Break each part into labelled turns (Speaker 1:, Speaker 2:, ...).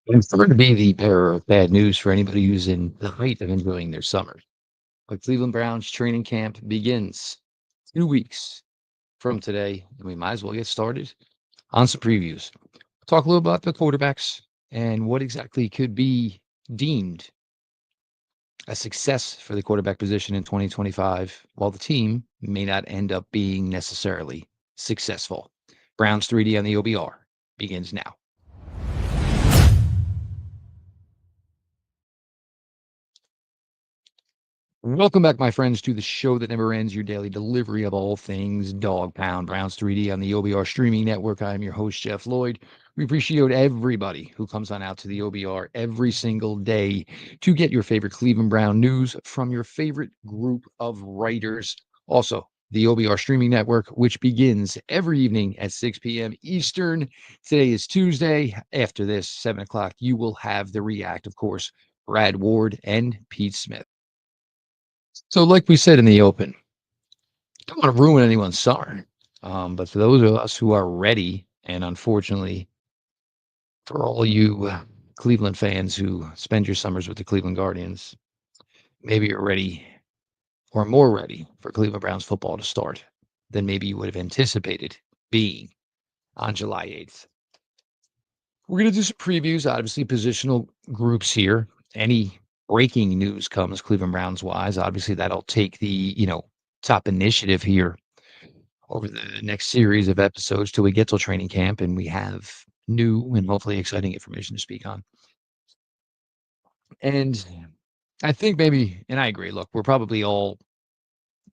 Speaker 1: It's going to be the bearer of bad news for anybody who's in the height of enjoying their summer. But Cleveland Browns training camp begins 2 weeks from today, and we might as well get started on some previews. Talk a little about the quarterbacks and what exactly could be deemed a success for the quarterback position in 2025, while the team may not end up being necessarily successful. Browns 3D on the OBR begins now. Welcome back, my friends, to the show that never ends, your daily delivery of all things Dog Pound Browns 3D on the OBR streaming network. I am your host, Jeff Lloyd. We appreciate everybody who comes on out to the OBR every single day to get your favorite Cleveland Brown news from your favorite group of writers. Also, the OBR streaming network, which begins every evening at 6 p.m. Eastern. Today is Tuesday. After this, 7 o'clock, you will have the React, of course, Brad Ward and Pete Smith. So, like we said in the open, don't want to ruin anyone's summer. But for those of us who are ready, and unfortunately, for all you Cleveland fans who spend your summers with the Cleveland Guardians, maybe you're ready or more ready for Cleveland Browns football to start than maybe you would have anticipated being on July 8th. We're going to do some previews, obviously, positional groups here. Any breaking news comes Cleveland Browns wise. Obviously, that'll take the, top initiative here over the next series of episodes till we get to training camp and we have new and hopefully exciting information to speak on. And I think maybe, and I agree, look, we're probably all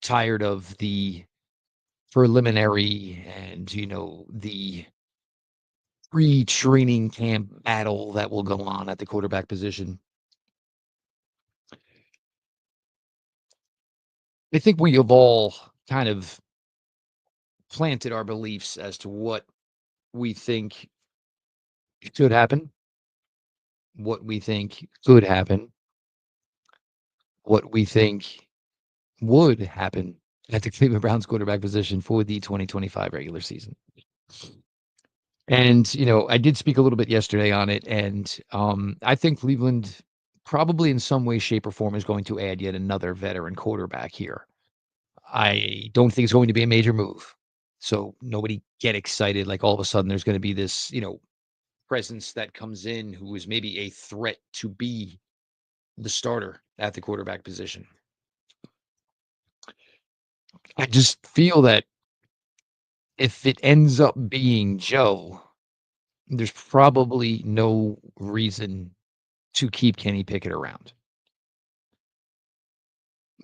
Speaker 1: tired of the preliminary and, the pre-training camp battle that will go on at the quarterback position. I think we have all kind of planted our beliefs as to what we think should happen, what we think could happen, what we think would happen at the Cleveland Browns quarterback position for the 2025 regular season. And, I did speak a little bit yesterday on it, and I think Cleveland probably in some way, shape, or form is going to add yet another veteran quarterback here. I don't think it's going to be a major move. So nobody get excited like all of a sudden there's going to be this, presence that comes in who is maybe a threat to be the starter at the quarterback position. I just feel that if it ends up being Joe, there's probably no reason to keep Kenny Pickett around.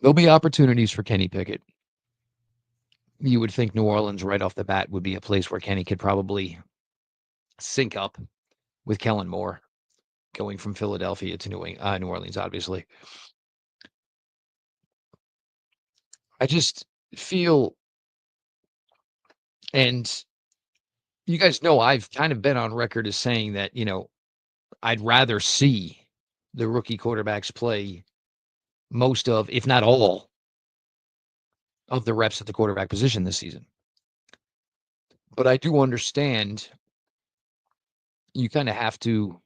Speaker 1: There'll be opportunities for Kenny Pickett. You would think New Orleans right off the bat would be a place where Kenny could probably sync up with Kellen Moore going from Philadelphia to New Orleans, obviously. I just feel, and you guys know I've kind of been on record as saying that, I'd rather see the rookie quarterbacks play most of, if not all, of the reps at the quarterback position this season. But I do understand you kind of have to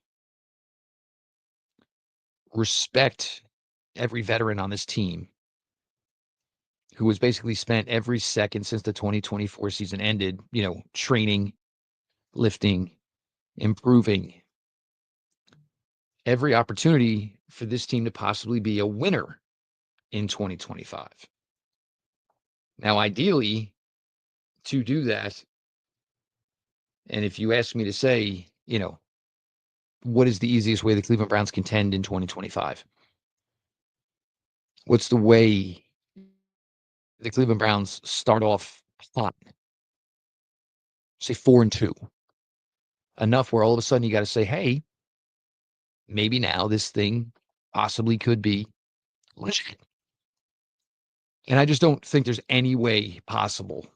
Speaker 1: respect every veteran on this team who has basically spent every second since the 2024 season ended, training, lifting, improving, every opportunity for this team to possibly be a winner in 2025. Now, ideally, to do that, and if you ask me to say, what is the easiest way the Cleveland Browns contend in 2025? What's the way the Cleveland Browns start off hot? Say 4-2. Enough where all of a sudden you got to say, hey, maybe now this thing possibly could be legit. And I just don't think there's any way possible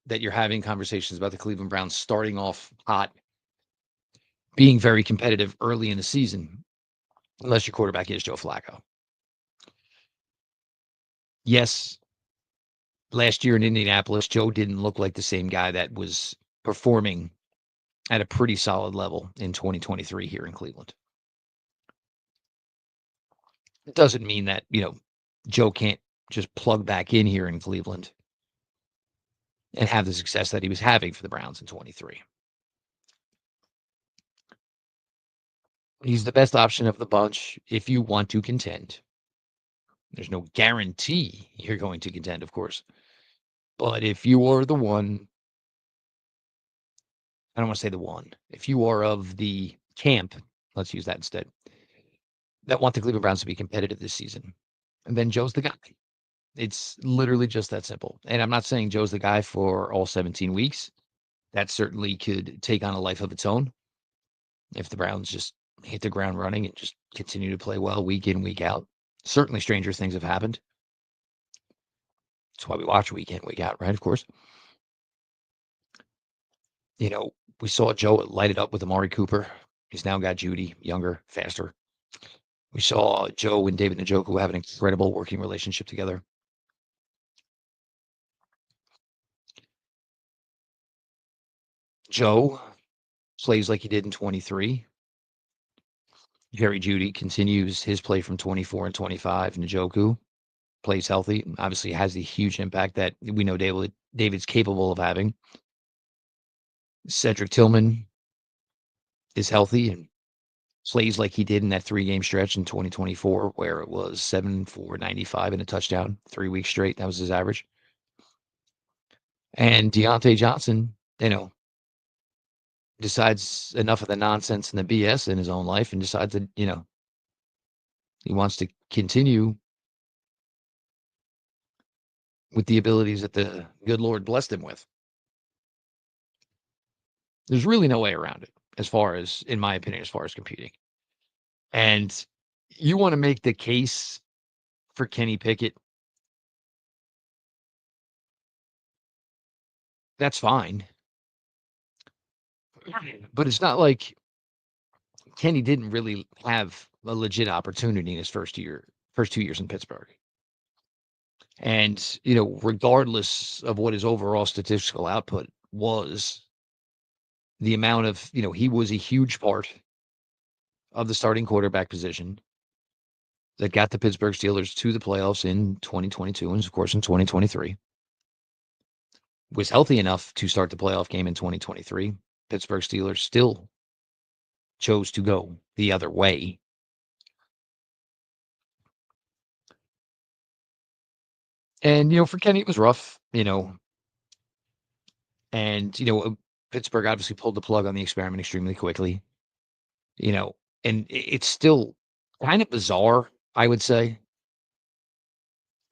Speaker 1: that you're having conversations about the Cleveland Browns starting off hot, being very competitive early in the season, unless your quarterback is Joe Flacco. Yes, last year in Indianapolis, Joe didn't look like the same guy that was performing at a pretty solid level in 2023 here in Cleveland. It doesn't mean that, Joe can't just plug back in here in Cleveland and have the success that he was having for the Browns in 23. He's the best option of the bunch if you want to contend. There's no guarantee you're going to contend, of course. But if you are the one, I don't want to say the one, if you are of the camp, let's use that instead, that want the Cleveland Browns to be competitive this season, and then Joe's the guy. It's literally just that simple. And I'm not saying Joe's the guy for all 17 weeks. That certainly could take on a life of its own if the Browns just hit the ground running and just continue to play well week in, week out. Certainly stranger things have happened. That's why we watch week in, week out, right? Of course. We saw Joe light it up with Amari Cooper. He's now got Judy, younger, faster. We saw Joe and David Njoku have an incredible working relationship together. Joe plays like he did in 23. Jerry Judy continues his play from 24 and 25. Njoku plays healthy. Obviously has the huge impact that we know David's capable of having. Cedric Tillman is healthy and plays like he did in that 3-game stretch in 2024, where it was 7 for 95 and a touchdown, 3 weeks straight. That was his average. And Deontay Johnson, decides enough of the nonsense and the BS in his own life and decides that, he wants to continue with the abilities that the good Lord blessed him with. There's really no way around it, as far as, in my opinion, as far as competing. And you want to make the case for Kenny Pickett, that's fine. But it's not like Kenny didn't really have a legit opportunity in his first 2 years in Pittsburgh. And, regardless of what his overall statistical output was, the amount of, he was a huge part of the starting quarterback position that got the Pittsburgh Steelers to the playoffs in 2022 and, of course, in 2023. Was healthy enough to start the playoff game in 2023. Pittsburgh Steelers still chose to go the other way. And, for Kenny, it was rough, and, Pittsburgh obviously pulled the plug on the experiment extremely quickly, and it's still kind of bizarre, I would say,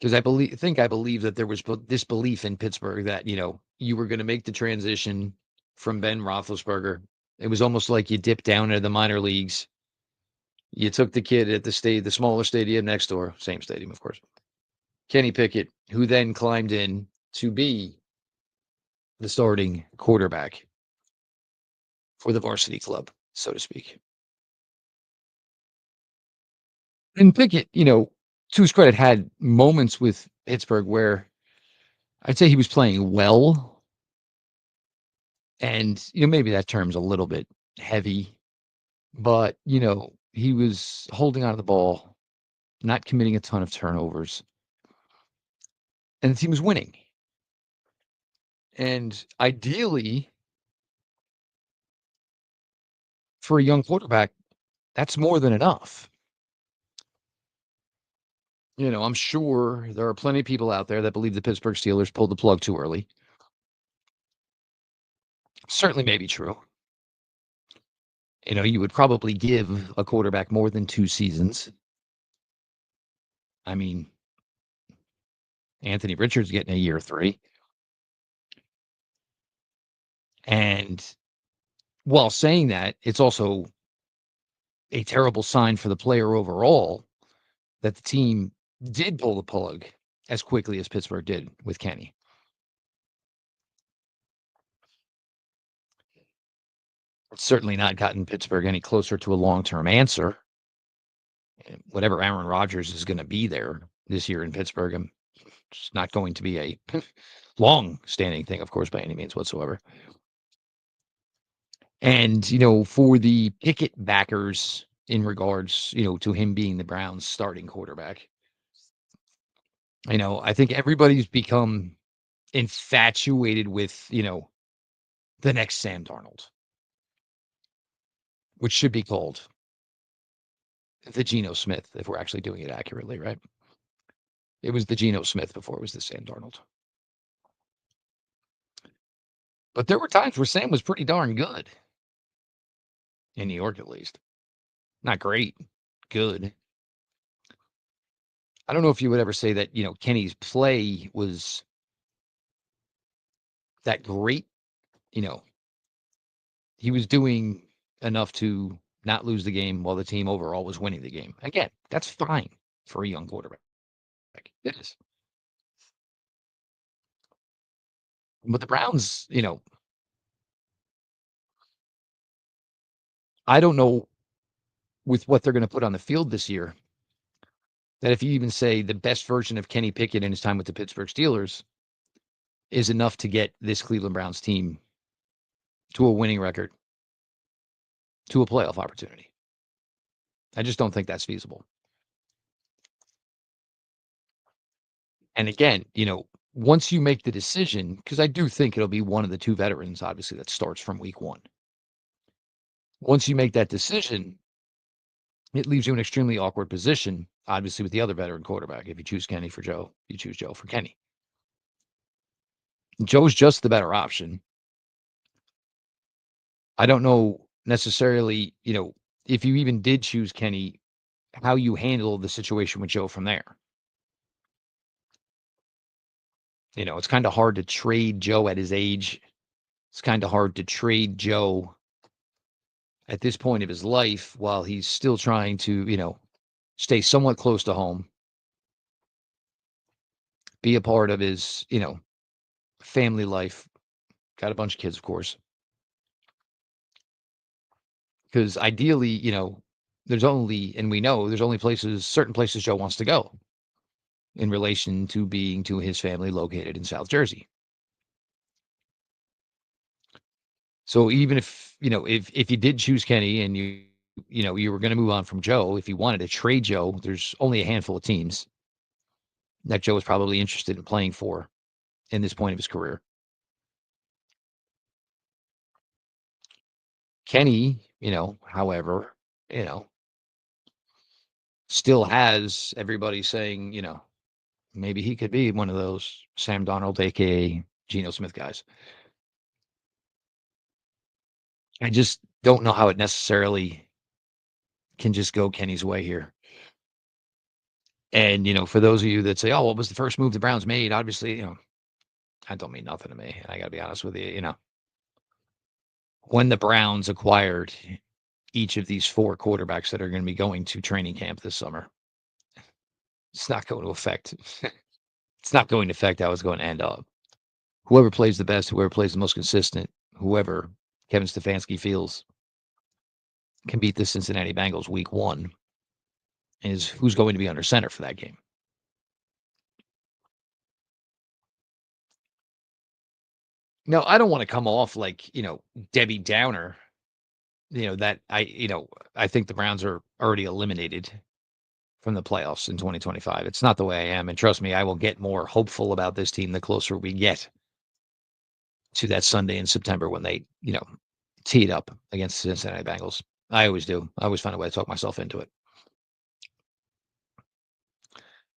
Speaker 1: because I believe that there was this belief in Pittsburgh that, you were going to make the transition from Ben Roethlisberger. It was almost like you dipped down into the minor leagues. You took the kid at the smaller stadium next door, same stadium, of course, Kenny Pickett, who then climbed in to be the starting quarterback for the varsity club, so to speak. And Pickett, to his credit, had moments with Pittsburgh where I'd say he was playing well. And, maybe that term's a little bit heavy, but, he was holding on to the ball, not committing a ton of turnovers, and the team was winning. And ideally, for a young quarterback, that's more than enough. I'm sure there are plenty of people out there that believe the Pittsburgh Steelers pulled the plug too early. Certainly may be true. You would probably give a quarterback more than 2 seasons. I mean, Anthony Richards getting a year 3. And while saying that, it's also a terrible sign for the player overall that the team did pull the plug as quickly as Pittsburgh did with Kenny. It's certainly not gotten Pittsburgh any closer to a long-term answer. Whatever Aaron Rodgers is going to be there this year in Pittsburgh, it's not going to be a long-standing thing, of course, by any means whatsoever. And, for the Pickett backers in regards, to him being the Browns' starting quarterback, I think everybody's become infatuated with, the next Sam Darnold, which should be called the Geno Smith if we're actually doing it accurately, right? It was the Geno Smith before it was the Sam Darnold. But there were times where Sam was pretty darn good in New York, at least. Not great, good. I don't know if you would ever say that, Kenny's play was that great. You know, he was doing enough to not lose the game while the team overall was winning the game. Again, that's fine for a young quarterback. It is. But the Browns, I don't know with what they're going to put on the field this year, that if you even say the best version of Kenny Pickett in his time with the Pittsburgh Steelers is enough to get this Cleveland Browns team to a winning record, to a playoff opportunity. I just don't think that's feasible. And again, once you make the decision, because I do think it'll be one of the two veterans, obviously, that starts from week one. Once you make that decision, it leaves you in an extremely awkward position, obviously, with the other veteran quarterback. If you choose Kenny for Joe, you choose Joe for Kenny. Joe's just the better option. I don't know necessarily, if you even did choose Kenny, how you handle the situation with Joe from there. It's kind of hard to trade Joe at his age. It's kind of hard to trade Joe at this point of his life while he's still trying to, stay somewhat close to home, be a part of his, family life. Got a bunch of kids, of course. Because ideally, there's only, and we know there's only certain places Joe wants to go in relation to being to his family located in South Jersey. So even if, if you did choose Kenny and you were going to move on from Joe, if you wanted to trade Joe, there's only a handful of teams that Joe is probably interested in playing for in this point of his career. Kenny, however, still has everybody saying, maybe he could be one of those Sam Darnold, aka Geno Smith guys. I just don't know how it necessarily can just go Kenny's way here. And, for those of you that say, oh, what was the first move the Browns made? Obviously, that don't mean nothing to me. I got to be honest with you, when the Browns acquired each of these four quarterbacks that are going to be going to training camp this summer, it's not going to affect, it's not going to affect how it's going to end up. Whoever plays the best, whoever plays the most consistent, whoever Kevin Stefanski feels can beat the Cincinnati Bengals week one is who's going to be under center for that game. No, I don't want to come off like, Debbie Downer, that I think the Browns are already eliminated from the playoffs in 2025. It's not the way I am. And trust me, I will get more hopeful about this team the closer we get to that Sunday in September when they, tee it up against the Cincinnati Bengals. I always do. I always find a way to talk myself into it.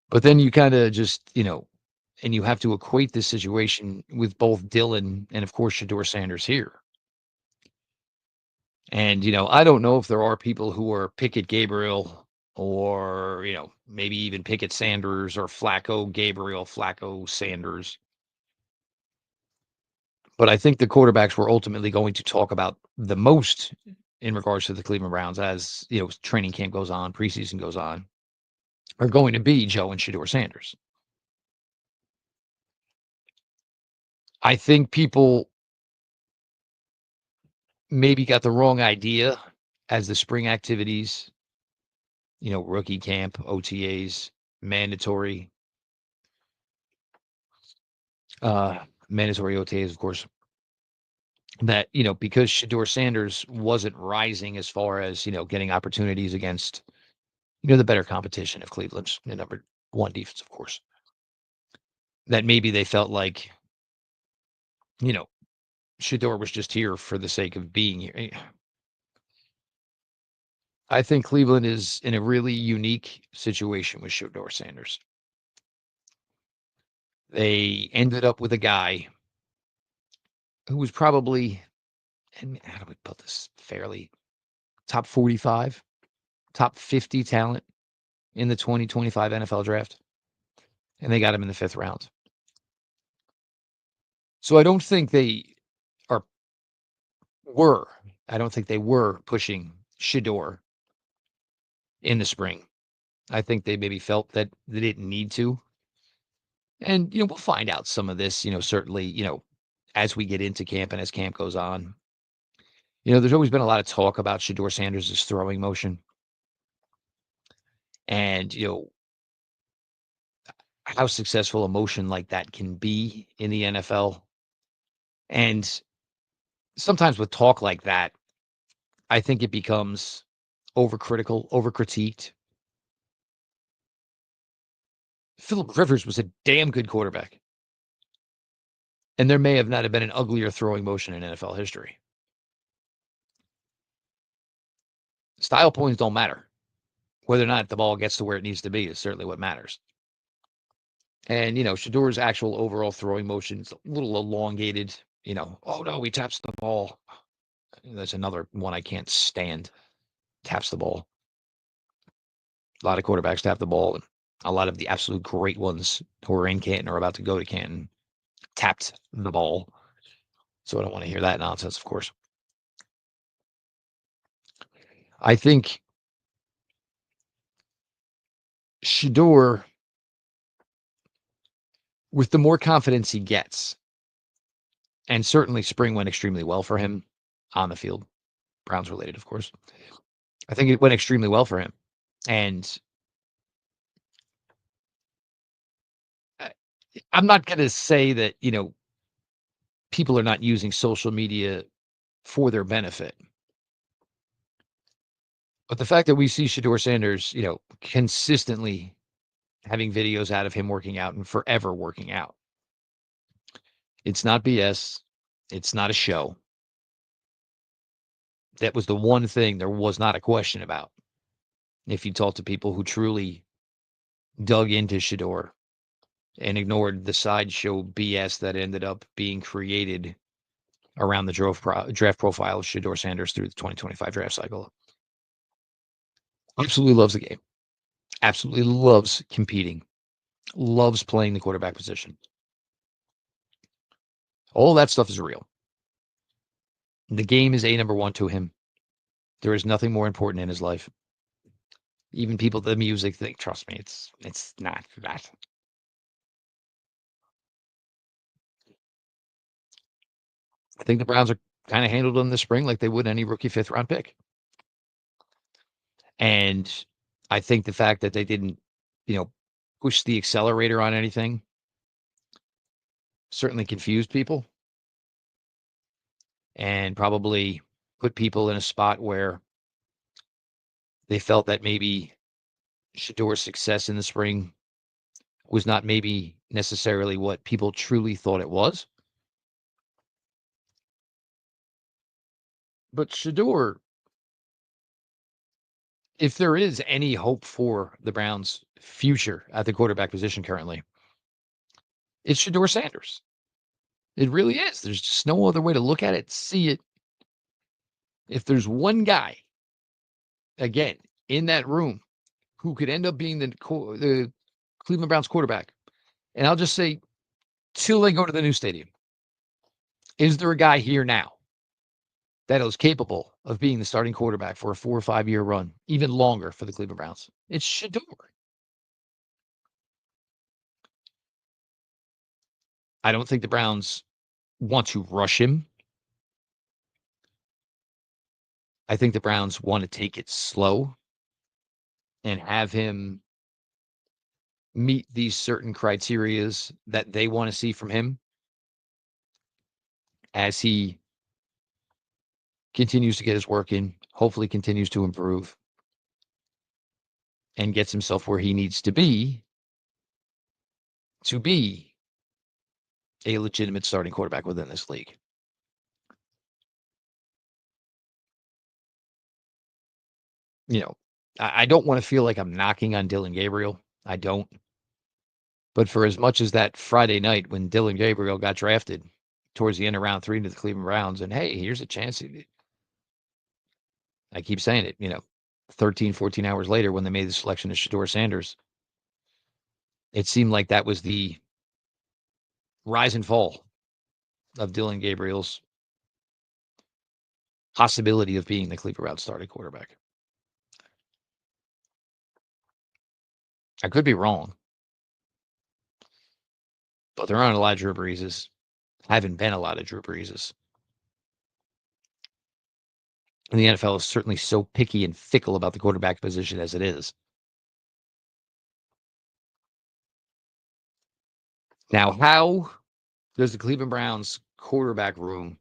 Speaker 1: But then you kind of just, and you have to equate this situation with both Dylan and, of course, Shedeur Sanders here. And, I don't know if there are people who are Pickett Gabriel or, maybe even Pickett Sanders or Flacco Gabriel, Flacco Sanders. But I think the quarterbacks we're ultimately going to talk about the most in regards to the Cleveland Browns as, training camp goes on, preseason goes on, are going to be Joe and Shedeur Sanders. I think people maybe got the wrong idea as the spring activities, rookie camp, OTAs, mandatory mandatory OTAs, of course, that, because Shedeur Sanders wasn't rising as far as, getting opportunities against, the better competition of Cleveland's the number one defense, of course, that maybe they felt like, you know, Shedeur was just here for the sake of being here. I think Cleveland is in a really unique situation with Shedeur Sanders. They ended up with a guy who was probably, and how do we put this fairly, top 45, top 50 talent in the 2025 NFL draft, and they got him in the fifth round. So I don't think they are were. I don't think they were pushing Shedeur in the spring. I think they maybe felt that they didn't need to. And, we'll find out some of this, certainly, as we get into camp and as camp goes on. There's always been a lot of talk about Shedeur Sanders' throwing motion and, how successful a motion like that can be in the NFL. And sometimes with talk like that, I think it becomes overcritical, overcritiqued. Philip Rivers was a damn good quarterback, and there may have not have been an uglier throwing motion in NFL history. Style points don't matter. Whether or not the ball gets to where it needs to be is certainly what matters. And, Shadeur's actual overall throwing motion is a little elongated. Oh no, he taps the ball. That's another one I can't stand. Taps the ball. A lot of quarterbacks tap the ball, and a lot of the absolute great ones who are in Canton or about to go to Canton tapped the ball. So I don't want to hear that nonsense, of course. I think Shedeur, with the more confidence he gets, and certainly spring went extremely well for him on the field, Browns related, of course. I think it went extremely well for him. And I- I'm not going to say that, people are not using social media for their benefit. But the fact that we see Shedeur Sanders, consistently having videos out of him working out and forever working out, it's not BS. It's not a show. That was the one thing there was not a question about. If you talk to people who truly dug into Shedeur and ignored the sideshow BS that ended up being created around the draft profile of Shedeur Sanders through the 2025 draft cycle. Absolutely loves the game. Absolutely loves competing. Loves playing the quarterback position. All that stuff is real. The game is number one to him. There is nothing more important in his life. Even people, the music think, trust me, it's not that. I think the Browns are kind of handled in the spring like they would any rookie fifth round pick. And I think the fact that they didn't, push the accelerator on anything certainly confused people and probably put people in a spot where they felt that maybe Shedeur's success in the spring was not maybe necessarily what people truly thought it was. But Shedeur, if there is any hope for the Browns' future at the quarterback position currently, it's Shedeur Sanders. It really is. There's just no other way to look at it, see it. If there's one guy, again, in that room who could end up being the Cleveland Browns quarterback, and I'll just say till they go to the new stadium, is there a guy here now that is capable of being the starting quarterback for a 4 or 5 year run, even longer for the Cleveland Browns? It's Shedeur. I don't think the Browns want to rush him. I think the Browns want to take it slow and have him meet these certain criterias that they want to see from him as he continues to get his work in, hopefully continues to improve, and gets himself where he needs to be a legitimate starting quarterback within this league. You know, I don't want to feel like I'm knocking on Dylan Gabriel. I don't. But for as much as that Friday night when Dylan Gabriel got drafted towards the end of round 3 to the Cleveland Browns, and hey, here's a chance. I keep saying it, 13, 14 hours later when they made the selection of Shedeur Sanders, it seemed like that was the rise and fall of Dylan Gabriel's possibility of being the Cleveland Browns starting quarterback. I could be wrong, but there aren't a lot of Drew Breeses. Haven't been a lot of Drew Breeses. And the NFL is certainly so picky and fickle about the quarterback position as it is. Now, how does the Cleveland Browns quarterback room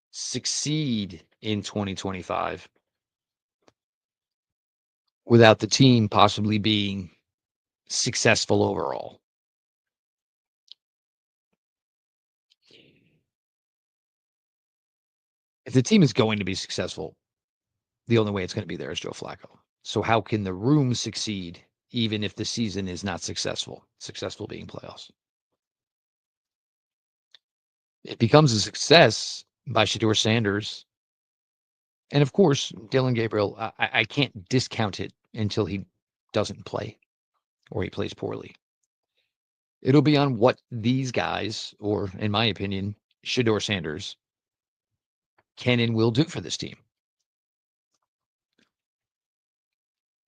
Speaker 1: succeed in 2025 without the team possibly being successful overall? If the team is going to be successful, the only way it's going to be there is Joe Flacco. So how can the room succeed even if the season is not successful? Successful being playoffs. It becomes a success by Shedeur Sanders. And of course, Dylan Gabriel, I can't discount it until he doesn't play or he plays poorly. It'll be on what these guys, or in my opinion, Shedeur Sanders, can and will do for this team.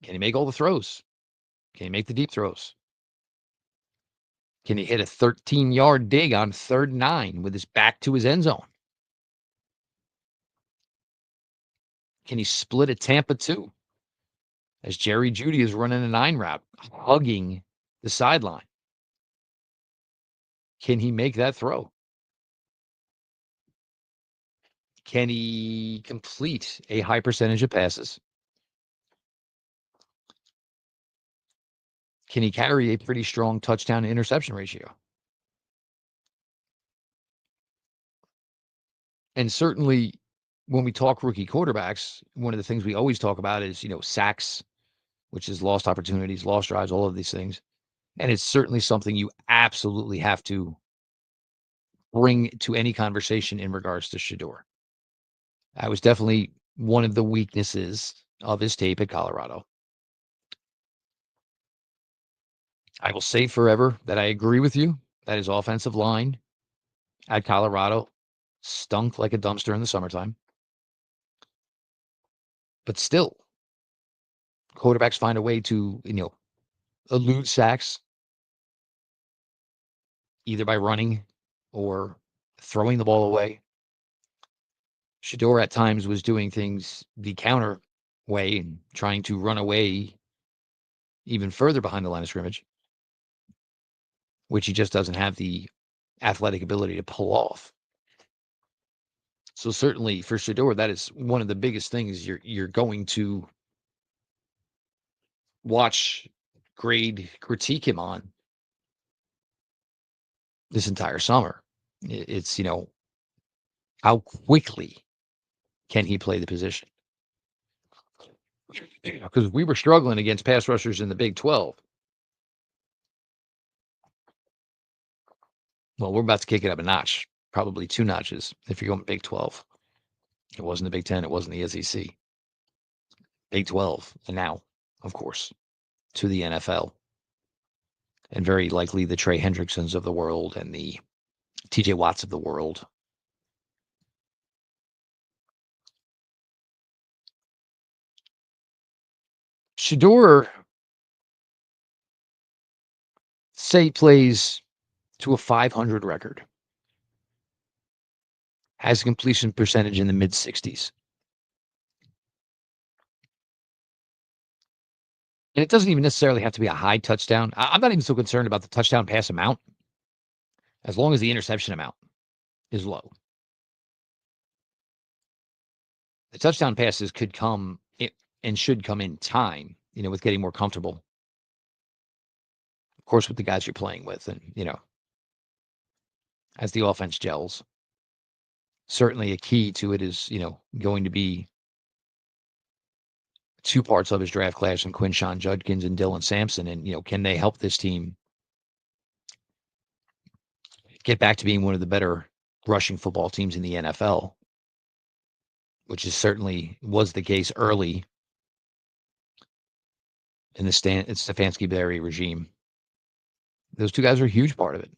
Speaker 1: Can he make all the throws? Can he make the deep throws? Can he hit a 13-yard dig on 3rd and 9 with his back to his end zone? Can he split a Tampa 2 as Jerry Jeudy is running a 9 route, hugging the sideline? Can he make that throw? Can he complete a high percentage of passes? Can he carry a pretty strong touchdown to interception ratio? And certainly when we talk rookie quarterbacks, one of the things we always talk about is, sacks, which is lost opportunities, lost drives, all of these things. And it's certainly something you absolutely have to bring to any conversation in regards to Shedeur. That was definitely one of the weaknesses of his tape at Colorado. I will say forever that I agree with you that his offensive line at Colorado stunk like a dumpster in the summertime. But still, quarterbacks find a way to, elude sacks either by running or throwing the ball away. Shedeur at times was doing things the counter way and trying to run away even further behind the line of scrimmage, which he just doesn't have the athletic ability to pull off. So certainly for Shedeur, that is one of the biggest things you're going to watch, grade, critique him on this entire summer. It's, how quickly can he play the position? Because we were struggling against pass rushers in the Big 12. Well, we're about to kick it up a notch, probably 2 notches if you're going Big 12. It wasn't the Big 10. It wasn't the SEC. Big 12. And now, of course, to the NFL. And very likely the Trey Hendricksons of the world and the TJ Watts of the world. Shedeur, say, plays to a 500 record, has a completion percentage in the mid 60s. And it doesn't even necessarily have to be a high touchdown. I'm not even so concerned about the touchdown pass amount as long as the interception amount is low. The touchdown passes could come and should come in time, with getting more comfortable, of course, with the guys you're playing with. And, as the offense gels, certainly a key to it is, going to be two parts of his draft class and Quinshawn Judkins and Dylan Sampson. And, can they help this team get back to being one of the better rushing football teams in the NFL, which is certainly was the case early in the Stefanski-Berry regime. Those two guys are a huge part of it.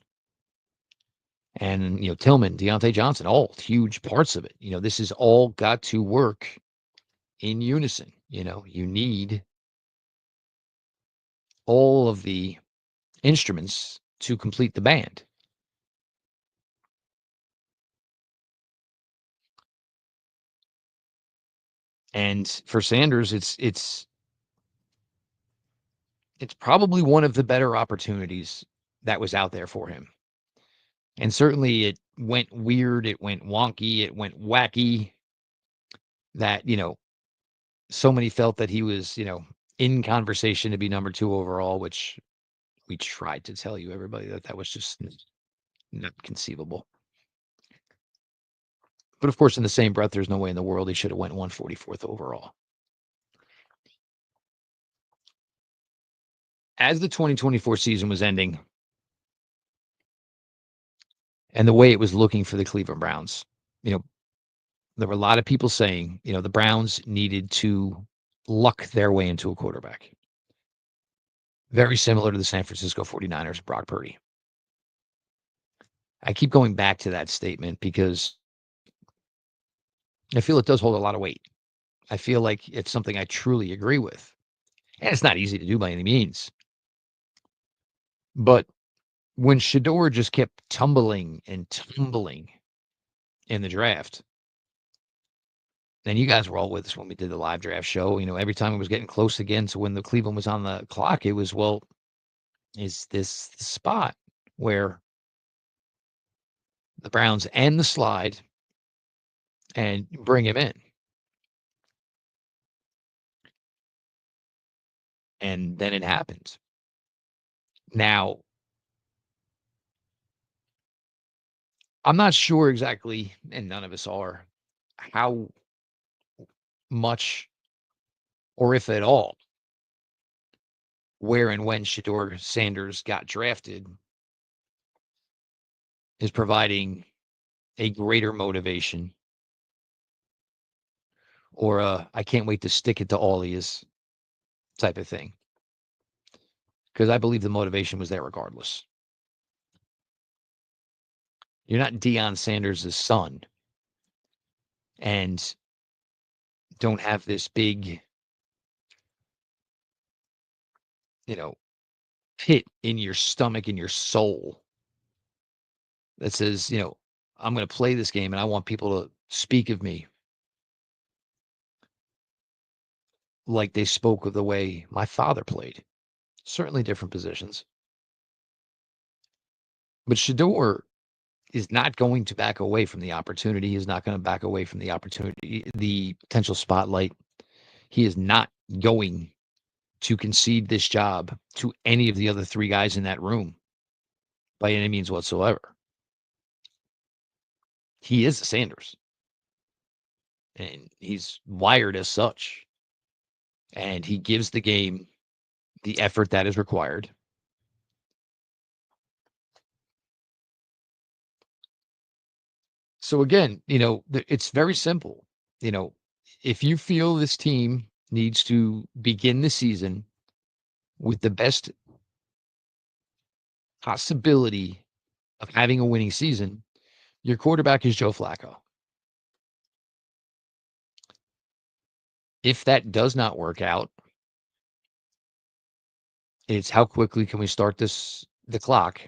Speaker 1: And, Tillman, Deontay Johnson, all huge parts of it. This has all got to work in unison. You need all of the instruments to complete the band. And for Sanders, it's probably one of the better opportunities that was out there for him. And certainly it went weird, it went wonky, it went wacky that, so many felt that he was, in conversation to be number 2 overall, which we tried to tell you, everybody, that was just not conceivable. But of course, in the same breath, there's no way in the world he should have went 144th overall. As the 2024 season was ending, and the way it was looking for the Cleveland Browns, there were a lot of people saying, the Browns needed to luck their way into a quarterback. Very similar to the San Francisco 49ers, Brock Purdy. I keep going back to that statement because I feel it does hold a lot of weight. I feel like it's something I truly agree with. And it's not easy to do by any means. But when Shedeur just kept tumbling and tumbling in the draft, and you guys were all with us when we did the live draft show, every time it was getting close again to when the Cleveland was on the clock, it was, well, is this the spot where the Browns end the slide and bring him in? And then it happened. Now, I'm not sure exactly, and none of us are, how much or if at all, where and when Shedeur Sanders got drafted is providing a greater motivation or I can't wait to stick it to all Ollies type of thing. Because I believe the motivation was there regardless. You're not Deion Sanders' son and don't have this big, pit in your stomach, in your soul that says, I'm going to play this game and I want people to speak of me like they spoke of the way my father played. Certainly different positions. But Shedeur is not going to back away from the opportunity. He is not going to back away from the opportunity, the potential spotlight. He is not going to concede this job to any of the other 3 guys in that room by any means whatsoever. He is Sanders, and he's wired as such. And he gives the game the effort that is required. So again, it's very simple. If you feel this team needs to begin the season with the best possibility of having a winning season, your quarterback is Joe Flacco. If that does not work out, it's how quickly can we start the clock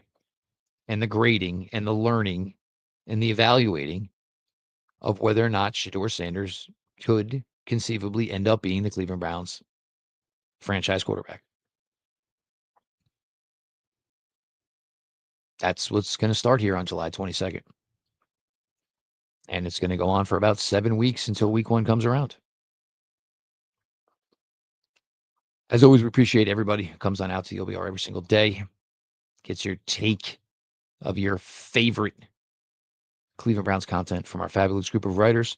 Speaker 1: and the grading and the learning and the evaluating of whether or not Shedeur Sanders could conceivably end up being the Cleveland Browns franchise quarterback. That's what's going to start here on July 22nd. And it's going to go on for about 7 weeks until week 1 comes around. As always, we appreciate everybody who comes on out to the OBR every single day, gets your take of your favorite Cleveland Browns content from our fabulous group of writers.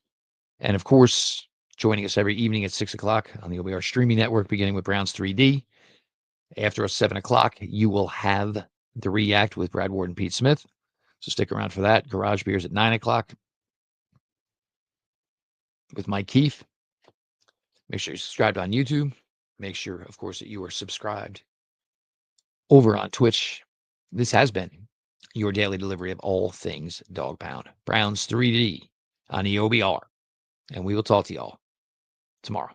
Speaker 1: And of course, joining us every evening at 6 o'clock on the OBR streaming network, beginning with Browns 3D. After us 7 o'clock, you will have the React with Brad Ward and Pete Smith. So stick around for that. Garage Beers at 9 o'clock with Mike Keefe. Make sure you're subscribed on YouTube. Make sure, of course, that you are subscribed over on Twitch. This has been your daily delivery of all things Dog Pound. Browns 3D on the OBR. And we will talk to y'all tomorrow.